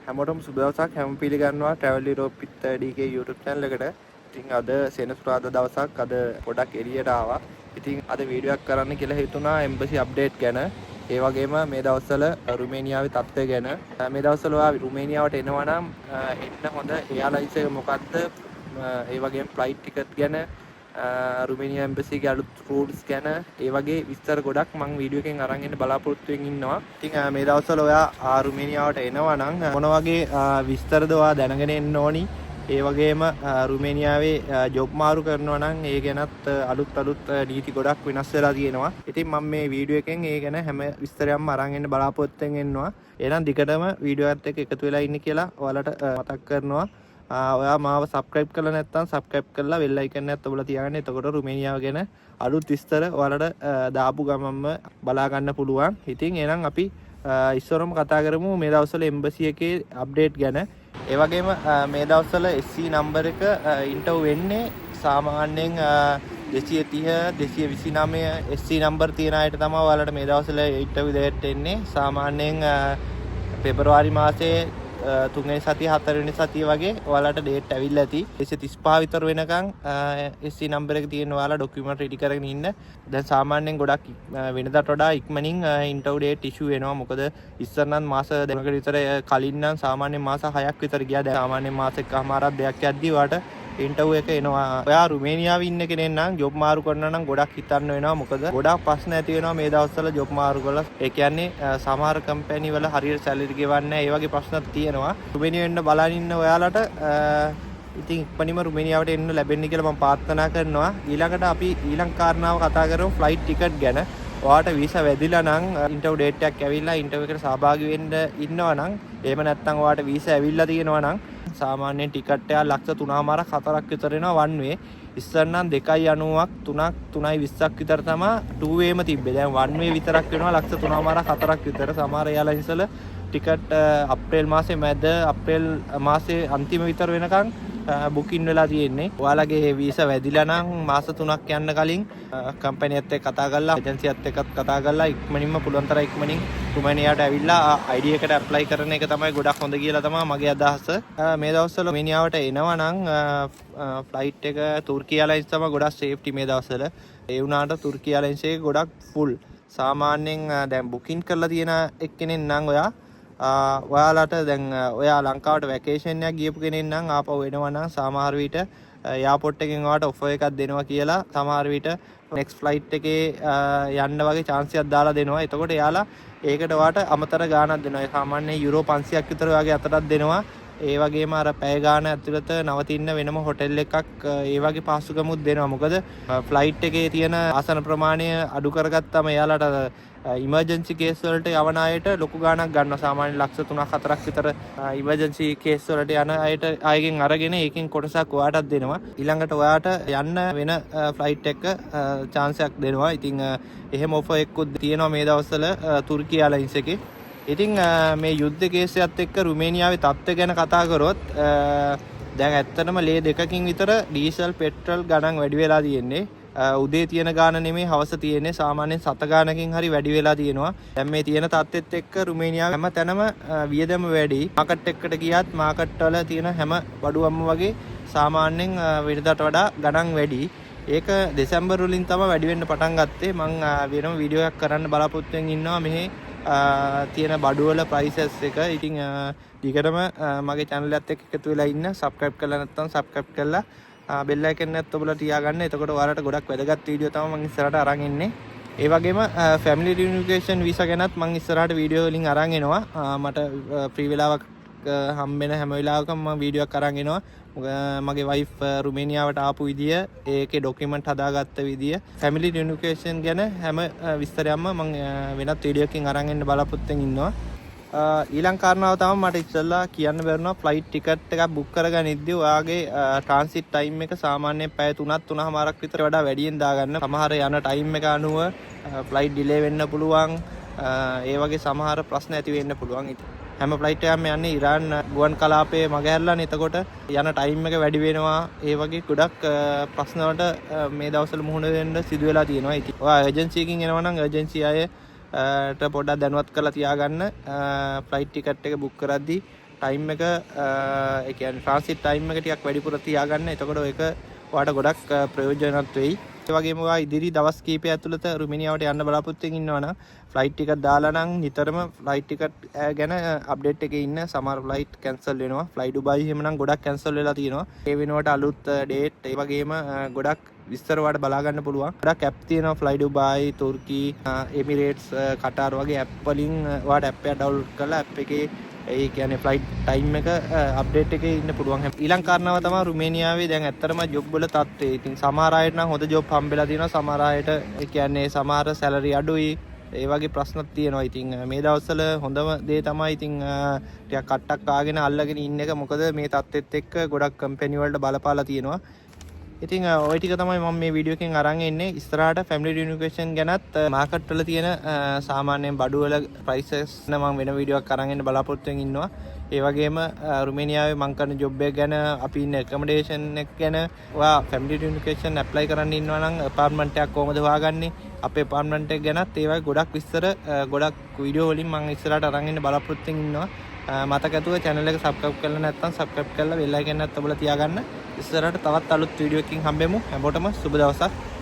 හැමෝටම සුබ දවසක්. හැම පිළිගන්නවා Travel Europe with DK YouTube channel එකට. ඉතින් අද සෙනසුරාදා දවසක්. අද පොඩක් එළියට ආවා. ඉතින් අද වීඩියෝ එකක් කරන්න කියලා හිතුණා එම්බසි අප්ඩේට් ගැන. ඒ වගේම මේ දවස්වල රුමේනියාවේ තත්ත්වය ගැන. මේ දවස්වල ඔයා රුමේනියාවට එනවා නම් එන්න හොඳ එයාලයින්ස් එක මොකක්ද? ඒ වගේම ෆ්ලයිට් ටිකට් ගැන රුමේනියා එම්බසි එකේ අලුත් රූල්ස් ගැන ඒ වගේ විස්තර ගොඩක් මම වීඩියෝ එකෙන් අරන් එන්න බලාපොරොත්තු වෙමින් ඉන්නවා. ඉතින් මේ දවස්වල ඔයා රුමේනියාවට එනවා නම් මොන වගේ විස්තරද ඔයා දැනගෙන එන්න ඕනි? ඒ වගේම රුමේනියාවේ ජොබ් මාරු කරනවා නම් ඒ ගැනත් අලුත් නීති ගොඩක් වෙනස් වෙලා තියෙනවා. ඉතින් මම මේ වීඩියෝ එකෙන් ඒ ගැන හැම විස්තරයක්ම අරන් එන්න බලාපොරොත්තු වෙනවා. එහෙනම් දිගටම වීඩියෝ එකත් එක්ක එකතු වෙලා ඉන්න කියලා ඔයාලට මතක් කරනවා. ඔයා මාව subscribe කරලා නැත්නම් subscribe කරලා bell icon එකත් ඔබලා තියාගන්න. එතකොට රුමේනියාව ගැන අලුත් විස්තර ඔයාලට දාපු ගමන්ම බලා ගන්න පුළුවන්. ඉතින් එහෙනම් අපි ඉස්සරම කතා කරමු මේ දවස්වල එම්බසි එකේ අප්ඩේට් ගැන. ඒ වගේම මේ දවස්වල SC නම්බර් එක ඉන්ටර්වයුව වෙන්නේ සාමාන්‍යයෙන් 230 229 SC නම්බර් තියෙන අයට තමයි ඔයාලට මේ දවස්වල ඉන්ටර්වයුව දෙන්න එන්නේ. සාමාන්‍යයෙන් පෙබරවාරි මාසයේ 3 වෙනි සතිය 4 වෙනි සතිය වගේ ඔයාලට ඩේට් ඇවිල්ලා ඇති. 235 විතර වෙනකන් SC නම්බර් එක තියෙන ඔයාලා ඩොකියුමන්ට් රෙඩි කරගෙන ඉන්න. දැන් සාමාන්‍යයෙන් ගොඩක් වෙනදාට වඩා ඉක්මනින් ඉන්ටර්වයුව ඩේට් ඉෂුව වෙනවා. මොකද ඉස්සර නම් මාස දෙකකට විතර කලින් නම් සාමාන්‍යයෙන් මාස 6ක් විතර ගියා. දැන් සාමාන්‍යයෙන් මාස එකමාරක් දෙකක් යද්දී ඔයාලට ඉන්ටර්වයුව එක එනවා. ඔයා රුමේනියාවේ ඉන්න කෙනෙක් නම් ජොබ් මාරු කරනවා නම් ගොඩක් හිතන්න වෙනවා. මොකද ගොඩක් ප්‍රශ්න ඇති වෙනවා මේ දවස්වල ජොබ් මාරු කරලා. ඒ කියන්නේ සමහර කම්පැනි වල හරියට සැලරි ගෙවන්නේ නැහැ. ඒ වගේ ප්‍රශ්නත් තියෙනවා. රුමේනියාවෙ ඉන්න බලන් ඉන්න ඔයාලට ඉතින් ඉක්මනින්ම රුමේනියාවට එන්න ලැබෙන්න කියලා මම ප්‍රාර්ථනා කරනවා. ඊළඟට අපි ඊළඟ කාරණාව කතා කරමු ෆ්ලයිට් ටිකට් ගැන. ඔයාට වීසා වැදිලා නම් ඉන්ටර්වයුව ඩේට් එකක් ඇවිල්ලා ඉන්ටර්වයුව එකට සහභාගී වෙන්න ඉන්නවා නම් එහෙම නැත්නම් ඔයාට වීසා ඇවිල්ලා තියෙනවා නම් සාමාන්‍යයෙන් ටිකට් එක ලක්ෂ 3මාරක් 4ක් විතර එනවා වන් වේ. ඉස්සර නම් 2.90ක් 3ක් 3.20ක් විතර තමයි ටූ වේම තිබ්බේ. දැන් වන් වේ විතරක් වෙනවා ලක්ෂ 3මාරක් 4ක් විතර. සමහර එයාලයින්ස් වල ටිකට් අප්‍රේල් මාසේ මැද අප්‍රේල් මාසේ අන්තිම විතර වෙනකන් බුකින් වෙලා තියෙන්නේ. ඔයාලගේ වීසා වැදිලා නම් මාස 3ක් යන්න කලින් කම්පැනියත් එක්ක කතා කරලා ඒජන්සියත් එක්කත් කතා කරලා ඉක්මනින්ම පුළුවන් තරම් ඉක්මනින් රුමේනියාවට ඇවිල්ලා ID එකට ඇප්ලයි කරන එක තමයි ගොඩක් හොඳ කියලා තමයි මගේ අදහස. මේ දවස්වල රුමේනියාවට එනවා නම් ෆ්ලයිට් එක තුර්කිය එයර්ලයින්ස් තමයි ගොඩක් සේෆ්ටි මේ දවස්වල. ඒ වුණාට තුර්කිය එයර්ලයින්ස් එක ගොඩක් ෆුල්. සාමාන්‍යයෙන් දැන් බුකින් කරලා තියෙන එක්කෙනෙක් නම් ඔයාලට දැන් ඔයා ලංකාවට වැකේෂන් එකක් ගියපු කෙනෙක් නම් ආපහු එනවා නම් සමහර විට එයාපෝට් එකෙන් ඔයාට ඔෆර් එකක් දෙනවා කියලා සමහර විට නෙක්ස්ට් ෆ්ලයිට් එකේ යන්න වගේ chance එකක් දාලා දෙනවා. එතකොට එයාලා ඒකට ඔයාට අමතර ගාණක් දෙනවා. ඒ සාමාන්‍යයෙන් යුරෝ 500ක් විතර වගේ අතටත් දෙනවා. ඒ වගේම අර පැය ගාණ ඇතුළත නවතින්න වෙනම හොටෙල් එකක් ඒ වගේ පහසුකමුත් දෙනවා. මොකද ෆ්ලයිට් එකේ තියෙන ආසන ප්‍රමාණය අඩු කරගත්තම එයාලට ඉමර්ජන්සි කේස් වලට යවන අයට ලොකු ගාණක් ගන්නවා. සාමාන්‍ය ලක්ෂ 3ක් 4ක් විතර ඉමර්ජන්සි කේස් වලට යන අයට අයගෙන් අරගෙන ඒකෙන් කොටසක් ඔයාටත් දෙනවා. ඊළඟට ඔයාට යන්න වෙන ෆ්ලයිට් එක chance එකක් දෙනවා. ඉතින් එහෙම ඔෆර් එකකුත් තියෙනවා මේ දවස්වල තුර්කිය එයර්ලයින්ස් එකේ. ඉතින් මේ යුද්ධ කේසයත් එක්ක රුමේනියාවේ තත්ත්වය ගැන කතා කරොත් දැන් ඇත්තටම ලේ දෙකකින් විතර ඩීසල් පෙට්‍රල් ගණන් වැඩි වෙලා තියෙන්නේ. උදේ තියෙන ගාන නෙමෙයි හවස තියෙන්නේ. සාමාන්‍යයෙන් 7 ගානකින් හරි වැඩි වෙලා තියෙනවා. දැන් මේ තියෙන තත්ත්වෙත් එක්ක රුමේනියාව හැම තැනම වියදම වැඩි. මාකට් එකකට ගියත් මාකට් වල තියෙන හැම බඩුවක්ම වගේ සාමාන්‍යයෙන් වෙනදාට වඩා ගණන් වැඩි. ඒක දෙසැම්බර් වලින් තමයි වැඩි වෙන්න පටන් ගත්තේ. මම වෙනම වීඩියෝ එකක් කරන්න බලාපොරොත්තු වෙමින් ඉන්නවා මෙහි තියෙන බඩුවල ප්‍රයිසස් එක. ඉතින් දිගටම මගේ channel එකත් එක්ක එකතු වෙලා ඉන්න. subscribe කරලා නැත්නම් subscribe කරලා bell icon එකත් ඔබලා තියාගන්න. එතකොට ඔයාලට ගොඩක් වැදගත් වීඩියෝ තමයි මම ඉස්සරහට අරන් එන්නේ. ඒ වගේම family reunification visa ගැනත් මම ඉස්සරහට වීඩියෝ වලින් අරන් එනවා. මට free වෙලාවක් හම්බෙන හැම වෙලාවකම මම වීඩියෝ එකක් අරන් එනවා. මගේ වයිෆ් රුමේනියාවට ආපු විදිය, ඒකේ ඩොකියුමන්ට් හදාගත්ත විදිය, family reunification ගැන හැම විස්තරයක්ම මම වෙනත් වීඩියෝ එකකින් අරන් එන්න බලාපොරොත්තු වෙමින් ඉන්නවා. ඊළඟ කාරණාව තමයි මට ඉස්සෙල්ලා කියන්න බැරිනවා ෆ්ලයිට් ටිකට් එකක් බුක් කරගනිද්දී ඔයාගේ ට්‍රාන්සිට් ටයිම් එක සාමාන්‍යයෙන් පැය 3.5මාරක් විතර වඩා වැඩියෙන් දාගන්න. සමහර යන ටයිම් එක අනුව ෆ්ලයිට් ඩිලේ වෙන්න පුළුවන්. ඒ වගේ සමහර ප්‍රශ්න ඇති වෙන්න පුළුවන්. හැම ෆ්ලයිට් එකක්ම යන්නේ ඉරාන් ගුවන් කලාපයේ මගහැරලානේ. එතකොට යන ටයිම් එක වැඩි වෙනවා. ඒ වගේ ගොඩක් ප්‍රශ්න වලට මේ දවස්වල මුහුණ දෙන්න සිදු වෙලා තියෙනවා. ඉතින් ඔයා ඒජන්සි එකකින් එනවා නම් ඒජන්සි අය ට පොඩ්ඩක් දැනුවත් කරලා තියාගන්න. ෆ්ලයිට් ටිකට් එක බුක් කරද්දී ටයිම් එක ඒ කියන්නේ ට්‍රාන්සිට් ටයිම් එක ටිකක් වැඩිපුර තියාගන්න. එතකොට ඒක ඔයාලට ගොඩක් ප්‍රයෝජනවත් වෙයි. ඒ වගේම ඔයා ඉදිරි දවස් කිහිපය ඇතුළත රුමේනියාවට යන්න බලාපොරොත්තු වෙමින් ඉන්නවා නම් ෆ්ලයිට් ටිකට් දාලා නම් නිතරම ෆ්ලයිට් ටිකට් ගැන අප්ඩේට් එකේ ඉන්න. සමහර ෆ්ලයිට් කැන්සල් වෙනවා. ෆ්ලයි ඩුබායි එහෙම නම් ගොඩක් කැන්සල් වෙලා තියෙනවා. ඒ වෙනුවට අලුත් ඩේට් ඒ වගේම ගොඩක් විස්තර වලට බලා ගන්න පුළුවන්. ගොඩක් ඇප් තියෙනවා ෆ්ලයි ඩුබායි, තුර්කී, එමිරේට්ස්, කටාර් වගේ ඇප් වලින් ඔයාලට ඇප් එක ඩවුන්ලෝඩ් කරලා ඇප් එකේ ඒ කියන්නේ ෆ්ලයිට් ටයිම් එක අප්ඩේට් එකේ ඉන්න පුළුවන්. ඊළඟ කාරණාව තමයි රුමේනියාවේ දැන් ඇත්තටම ජොබ් වල තත්ත්වය. ඉතින් සමහර අයට නම් හොඳ ජොබ් හම්බෙලා තියෙනවා. සමහර අයට ඒ කියන්නේ සමහර සැලරි අඩුයි. ඒ වගේ ප්‍රශ්නත් තියෙනවා. ඉතින් මේ දවස්වල හොඳම දේ තමයි ඉතින් ටිකක් කට්ටක් ආගෙන අල්ලගෙන ඉන්න එක. මොකද මේ තත්ත්වෙත් එක්ක ගොඩක් කම්පැනි වලට බලපාලා තියෙනවා. ඉතින් ඔය ටික තමයි මම මේ වීඩියෝ එකෙන් අරන් එන්නේ. ඉස්සරහට ෆැමිලි රියුනිෆිකේෂන් ගැනත් මාකට් වල තියෙන සාමාන්‍යයෙන් බඩු වල ප්‍රයිසස් මම වෙන වීඩියෝ එකක් අරන් එන්න බලාපොරොත්තු වෙමින් ඉන්නවා. ඒ වගේම රුමේනියාවේ මම කරන ජොබ් එක ගැන, අපි ඉන්න ඇකොමඩේෂන් එක ගැන, ඔයා ෆැමිලි රියුනිෆිකේෂන් ඇප්ලයි කරන්න ඉන්නවා නම් අපාර්ට්මන්ට් එකක් කොහමද හොයාගන්නේ, අපේ අපාර්ට්මන්ට් එක ගැනත් ඒ වගේ ගොඩක් විස්තර ගොඩක් වීඩියෝ වලින් මම ඉස්සරහට අරන් එන්න බලාපොරොත්තු වෙමින් ඉන්නවා. මතක ඇතුව channel එක subscribe කරලා නැත්නම් subscribe කරලා bell icon එකත් ඔබලා තියාගන්න. ඉස්සරහට තවත් අලුත් වීඩියෝ එකකින් හම්බෙමු. හැමෝටම සුබ දවසක්.